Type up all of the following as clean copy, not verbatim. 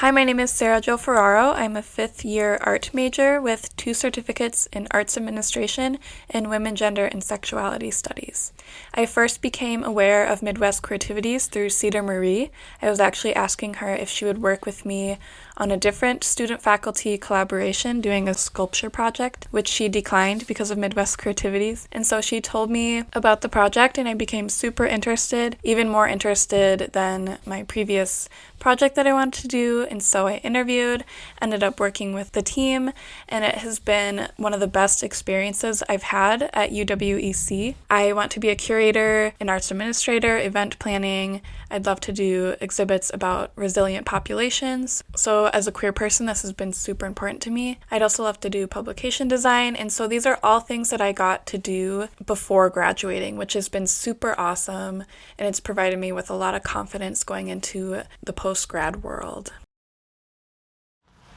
Hi, my name is Sarah Jo Ferraro. I'm a fifth-year art major with 2 certificates in arts administration and women, gender, and sexuality studies. I first became aware of Midwest Queeritivities through Cedar Marie. I was actually asking her if she would work with me on a different student-faculty collaboration doing a sculpture project, which she declined because of Midwest Queeritivities. And so she told me about the project and I became super interested, even more interested than my previous project that I wanted to do. And so I interviewed, ended up working with the team, and it has been one of the best experiences I've had at UWEC. I want to be a curator, an arts administrator, event planning. I'd love to do exhibits about resilient populations. So as a queer person, this has been super important to me. I'd also love to do publication design. And so these are all things that I got to do before graduating, which has been super awesome. And it's provided me with a lot of confidence going into the post-grad world.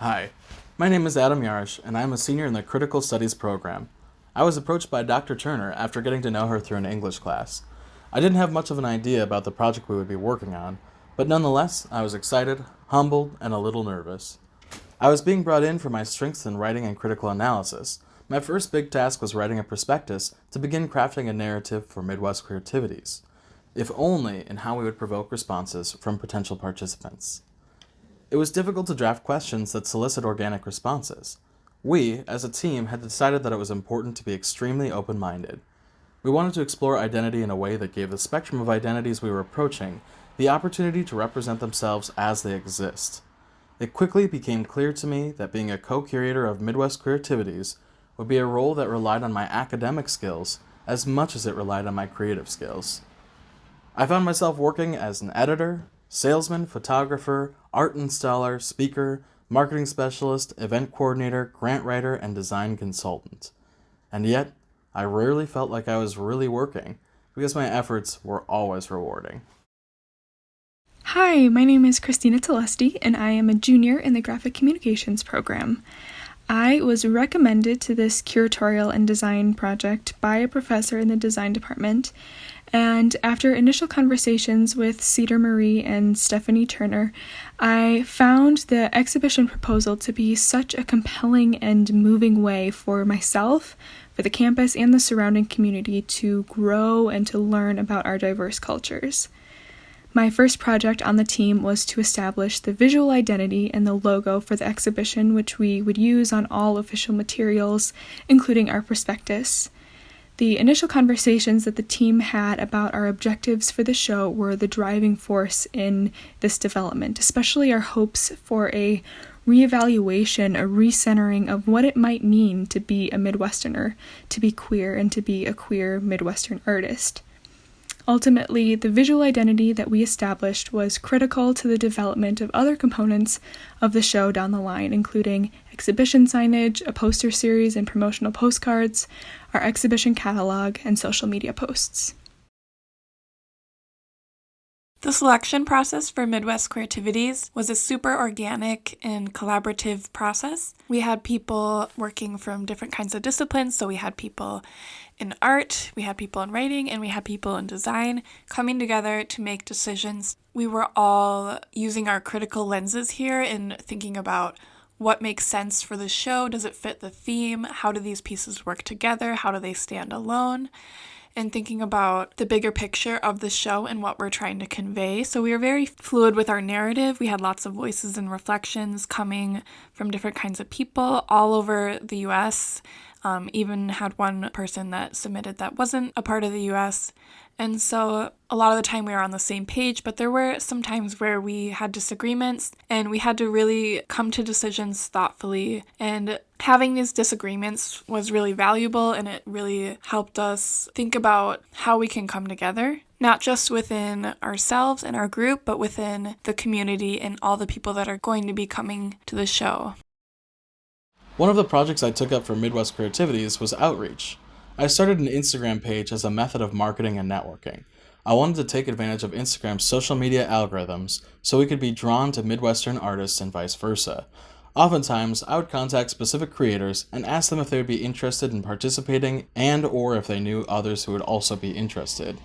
Hi, my name is Adam Yarish, and I'm a senior in the Critical Studies program. I was approached by Dr. Turner after getting to know her through an English class. I didn't have much of an idea about the project we would be working on, but nonetheless, I was excited, humbled, and a little nervous. I was being brought in for my strengths in writing and critical analysis. My first big task was writing a prospectus to begin crafting a narrative for Midwest Queeritivities, if only in how we would provoke responses from potential participants. It was difficult to draft questions that solicit organic responses. We, as a team, had decided that it was important to be extremely open-minded. We wanted to explore identity in a way that gave the spectrum of identities we were approaching the opportunity to represent themselves as they exist. It quickly became clear to me that being a co-curator of Midwest Queeritivities would be a role that relied on my academic skills as much as it relied on my creative skills. I found myself working as an editor, salesman, photographer, art installer, speaker, marketing specialist, event coordinator, grant writer, and design consultant. And yet, I rarely felt like I was really working, because my efforts were always rewarding. Hi, my name is Christina Telesti, and I am a junior in the Graphic Communications program. I was recommended to this curatorial and design project by a professor in the design department, and after initial conversations with Cedar Marie and Stephanie Turner, I found the exhibition proposal to be such a compelling and moving way for myself, for the campus, and the surrounding community to grow and to learn about our diverse cultures. My first project on the team was to establish the visual identity and the logo for the exhibition, which we would use on all official materials, including our prospectus. The initial conversations that the team had about our objectives for the show were the driving force in this development, especially our hopes for a reevaluation, a recentering of what it might mean to be a Midwesterner, to be queer, and to be a queer Midwestern artist. Ultimately, the visual identity that we established was critical to the development of other components of the show down the line, including exhibition signage, a poster series and promotional postcards, our exhibition catalog, and social media posts. The selection process for Midwest Queeritivities was a super organic and collaborative process. We had people working from different kinds of disciplines, so we had people in art, we had people in writing, and we had people in design coming together to make decisions. We were all using our critical lenses here and thinking about what makes sense for the show. Does it fit the theme? How do these pieces work together? How do they stand alone? And thinking about the bigger picture of the show and what we're trying to convey. So we were very fluid with our narrative. We had lots of voices and reflections coming from different kinds of people all over the U.S., even had one person that submitted that wasn't a part of the U.S., and so a lot of the time we were on the same page, but there were some times where we had disagreements and we had to really come to decisions thoughtfully. And having these disagreements was really valuable, and it really helped us think about how we can come together, not just within ourselves and our group, but within the community and all the people that are going to be coming to the show. One of the projects I took up for Midwest Queeritivities was outreach. I started an Instagram page as a method of marketing and networking. I wanted to take advantage of Instagram's social media algorithms so we could be drawn to Midwestern artists and vice versa. Oftentimes, I would contact specific creators and ask them if they would be interested in participating and or if they knew others who would also be interested.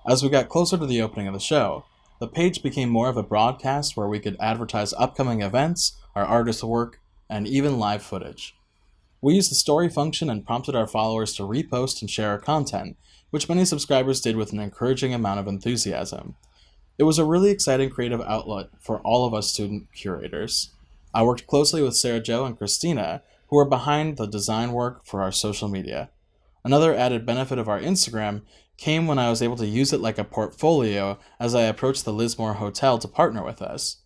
As we got closer to the opening of the show, the page became more of a broadcast where we could advertise upcoming events, our artists' work, and even live footage. We used the story function and prompted our followers to repost and share our content, which many subscribers did with an encouraging amount of enthusiasm. It was a really exciting creative outlet for all of us student curators. I worked closely with Sarah Jo and Christina, who were behind the design work for our social media. Another added benefit of our Instagram came when I was able to use it like a portfolio as I approached the Lismore Hotel to partner with us.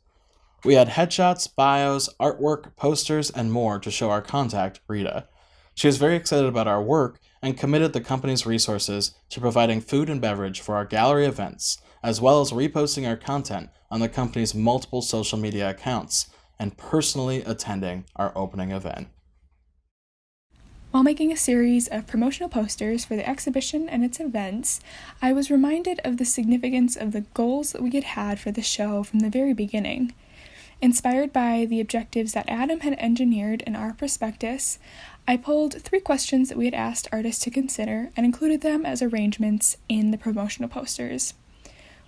We had headshots, bios, artwork, posters, and more to show our contact, Rita. She was very excited about our work and committed the company's resources to providing food and beverage for our gallery events, as well as reposting our content on the company's multiple social media accounts and personally attending our opening event. While making a series of promotional posters for the exhibition and its events, I was reminded of the significance of the goals that we had had for the show from the very beginning. Inspired by the objectives that Adam had engineered in our prospectus, I pulled 3 questions that we had asked artists to consider and included them as arrangements in the promotional posters.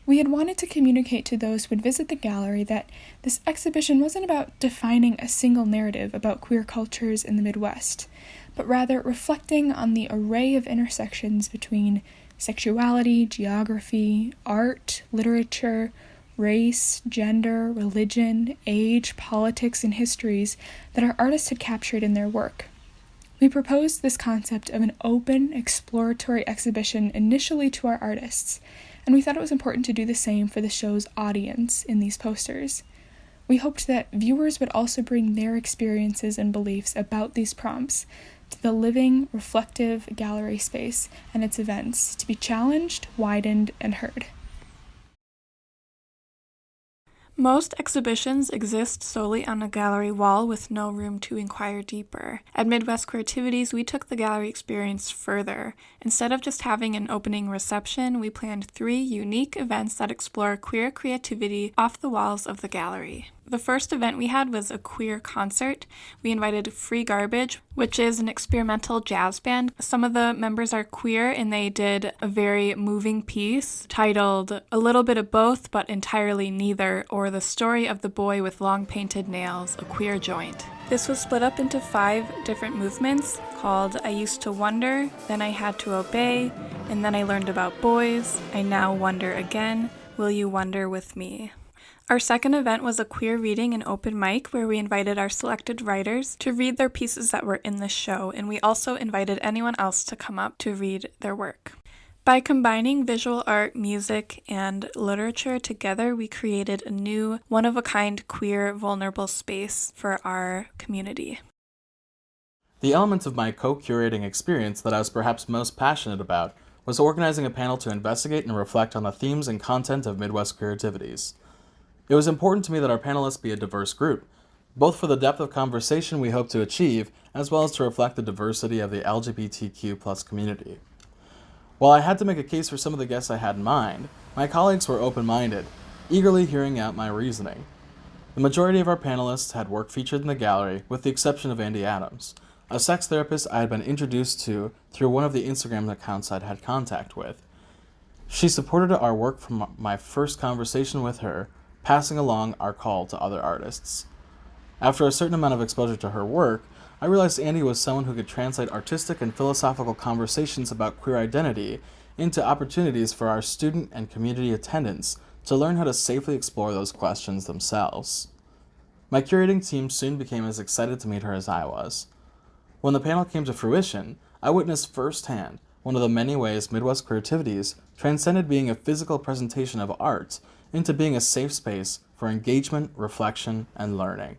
We had wanted to communicate to those who would visit the gallery that this exhibition wasn't about defining a single narrative about queer cultures in the Midwest, but rather reflecting on the array of intersections between sexuality, geography, art, literature, race, gender, religion, age, politics, and histories that our artists had captured in their work. We proposed this concept of an open, exploratory exhibition initially to our artists, and we thought it was important to do the same for the show's audience in these posters. We hoped that viewers would also bring their experiences and beliefs about these prompts to the living, reflective gallery space and its events to be challenged, widened, and heard. Most exhibitions exist solely on a gallery wall with no room to inquire deeper. At Midwest Queeritivities, we took the gallery experience further. Instead of just having an opening reception, we planned 3 unique events that explore queer creativity off the walls of the gallery. The first event we had was a queer concert. We invited Free Garbage, which is an experimental jazz band. Some of the members are queer, and they did a very moving piece titled A Little Bit of Both, but Entirely Neither, or The Story of the Boy with Long Painted Nails, a Queer Joint. This was split up into 5 different movements called I Used to Wonder, Then I Had to Obey, and Then I Learned About Boys, I Now Wonder Again, Will You Wonder With Me? Our second event was a queer reading and open mic where we invited our selected writers to read their pieces that were in the show, and we also invited anyone else to come up to read their work. By combining visual art, music, and literature together, we created a new, one-of-a-kind queer, vulnerable space for our community. The element of my co-curating experience that I was perhaps most passionate about was organizing a panel to investigate and reflect on the themes and content of Midwest Queeritivities. It was important to me that our panelists be a diverse group, both for the depth of conversation we hope to achieve, as well as to reflect the diversity of the LGBTQ+ community. While I had to make a case for some of the guests I had in mind, my colleagues were open-minded, eagerly hearing out my reasoning. The majority of our panelists had work featured in the gallery, with the exception of Andy Adams, a sex therapist I had been introduced to through one of the Instagram accounts I'd had contact with. She supported our work from my first conversation with her, passing along our call to other artists. After a certain amount of exposure to her work, I realized Andy was someone who could translate artistic and philosophical conversations about queer identity into opportunities for our student and community attendants to learn how to safely explore those questions themselves. My curating team soon became as excited to meet her as I was. When the panel came to fruition, I witnessed firsthand one of the many ways Midwest Queeritivities transcended being a physical presentation of art into being a safe space for engagement, reflection, and learning.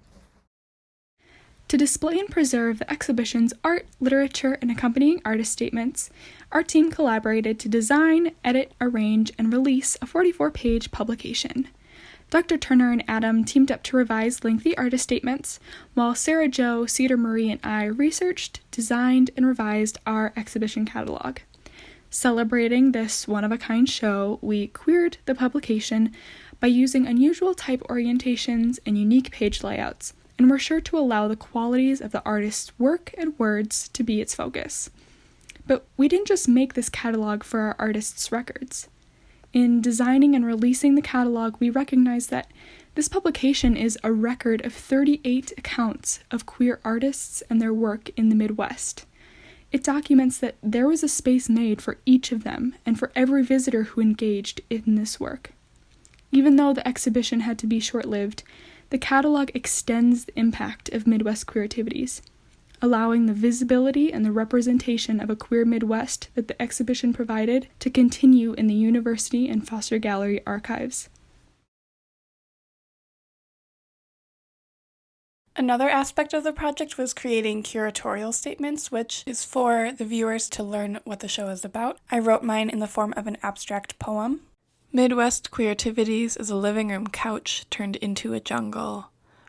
To display and preserve the exhibition's art, literature, and accompanying artist statements, our team collaborated to design, edit, arrange, and release a 44-page publication. Dr. Turner and Adam teamed up to revise lengthy artist statements, while Sarah Jo, Cedar Marie, and I researched, designed, and revised our exhibition catalog. Celebrating this one-of-a-kind show, we queered the publication by using unusual type orientations and unique page layouts, and we're sure to allow the qualities of the artist's work and words to be its focus. But we didn't just make this catalog for our artists' records. In designing and releasing the catalog, we recognize that this publication is a record of 38 accounts of queer artists and their work in the Midwest. It documents that there was a space made for each of them and for every visitor who engaged in this work. Even though the exhibition had to be short-lived, the catalog extends the impact of Midwest Queeritivities, allowing the visibility and the representation of a queer Midwest that the exhibition provided to continue in the university and Foster Gallery archives. Another aspect of the project was creating curatorial statements, which is for the viewers to learn what the show is about. I wrote mine in the form of an abstract poem. Midwest Queeritivities is a living room couch turned into a jungle.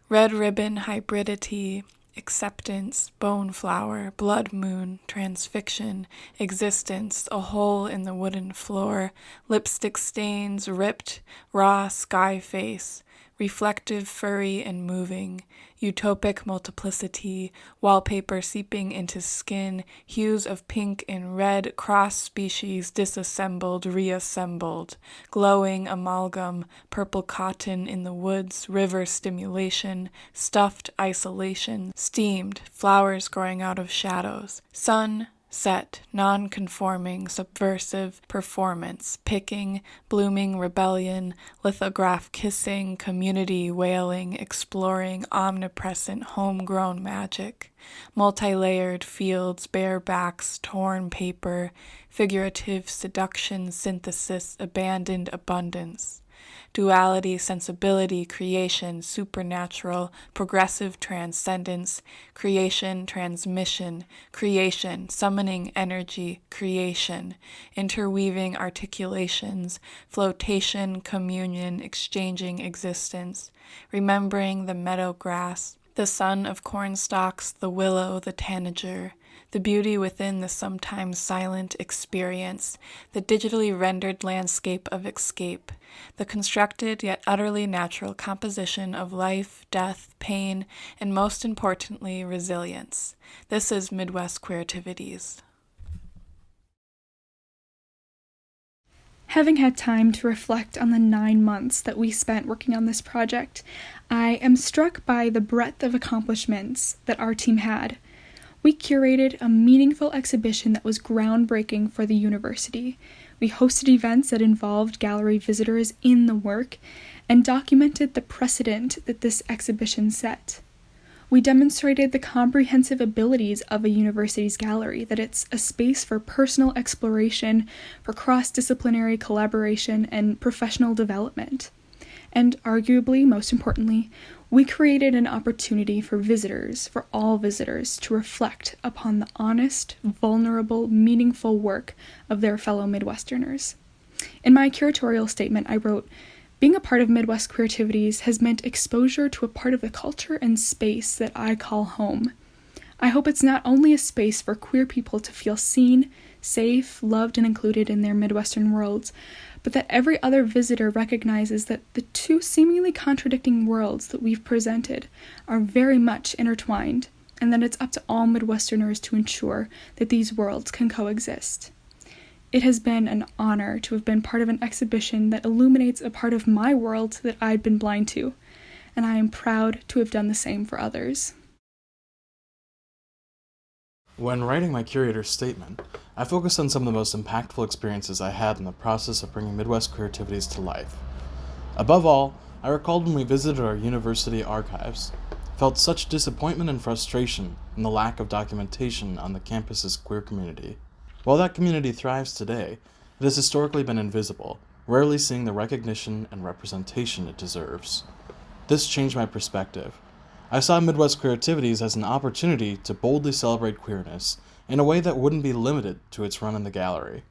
Red ribbon hybridity, acceptance, bone flower, blood moon, transfixion, existence, a hole in the wooden floor, lipstick stains, ripped, raw sky face, reflective, furry, and moving, utopic multiplicity, wallpaper seeping into skin, hues of pink and red, cross-species disassembled, reassembled, glowing amalgam, purple cotton in the woods, river stimulation, stuffed isolation, steamed, flowers growing out of shadows, sun, set, non-conforming, subversive, performance, picking, blooming rebellion, lithograph kissing, community wailing, exploring, omnipresent, homegrown magic, multi-layered fields, bare backs, torn paper, figurative seduction, synthesis, abandoned abundance. Duality, sensibility, creation, supernatural, progressive transcendence, creation, transmission, creation, summoning energy, creation, interweaving articulations, flotation, communion, exchanging existence, remembering the meadow grass, the sun of cornstalks, the willow, the tanager, the beauty within the sometimes silent experience, the digitally rendered landscape of escape, the constructed yet utterly natural composition of life, death, pain, and most importantly, resilience. This is Midwest Queeritivities. Having had time to reflect on the 9 months that we spent working on this project, I am struck by the breadth of accomplishments that our team had. We curated a meaningful exhibition that was groundbreaking for the university. We hosted events that involved gallery visitors in the work and documented the precedent that this exhibition set. We demonstrated the comprehensive abilities of a university's gallery, that it's a space for personal exploration, for cross-disciplinary collaboration, and professional development. And arguably, most importantly, we created an opportunity for visitors, for all visitors, to reflect upon the honest, vulnerable, meaningful work of their fellow Midwesterners. In my curatorial statement, I wrote, "Being a part of Midwest Queeritivities has meant exposure to a part of the culture and space that I call home. I hope it's not only a space for queer people to feel seen, safe, loved, and included in their Midwestern worlds, but that every other visitor recognizes that the two seemingly contradicting worlds that we've presented are very much intertwined, and that it's up to all Midwesterners to ensure that these worlds can coexist." It has been an honor to have been part of an exhibition that illuminates a part of my world that I'd been blind to, and I am proud to have done the same for others. When writing my curator's statement, I focused on some of the most impactful experiences I had in the process of bringing Midwest Queeritivities to life. Above all, I recalled when we visited our university archives, felt such disappointment and frustration in the lack of documentation on the campus's queer community. While that community thrives today, it has historically been invisible, rarely seeing the recognition and representation it deserves. This changed my perspective. I saw Midwest Queeritivities as an opportunity to boldly celebrate queerness in a way that wouldn't be limited to its run in the gallery.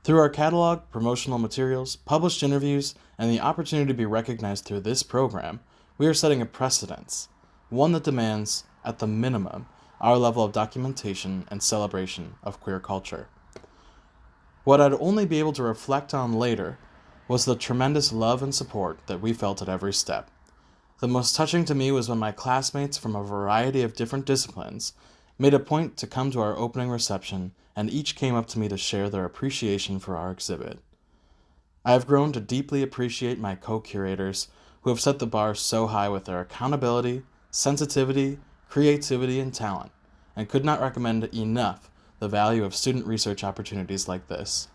Through our catalog, promotional materials, published interviews, and the opportunity to be recognized through this program, we are setting a precedence, one that demands, at the minimum, our level of documentation and celebration of queer culture. What I'd only be able to reflect on later was the tremendous love and support that we felt at every step. The most touching to me was when my classmates from a variety of different disciplines made a point to come to our opening reception, and each came up to me to share their appreciation for our exhibit. I have grown to deeply appreciate my co-curators who have set the bar so high with their accountability, sensitivity, creativity, and talent, and could not recommend enough the value of student research opportunities like this.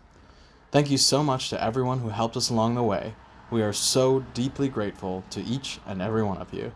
Thank you so much to everyone who helped us along the way. We are so deeply grateful to each and every one of you.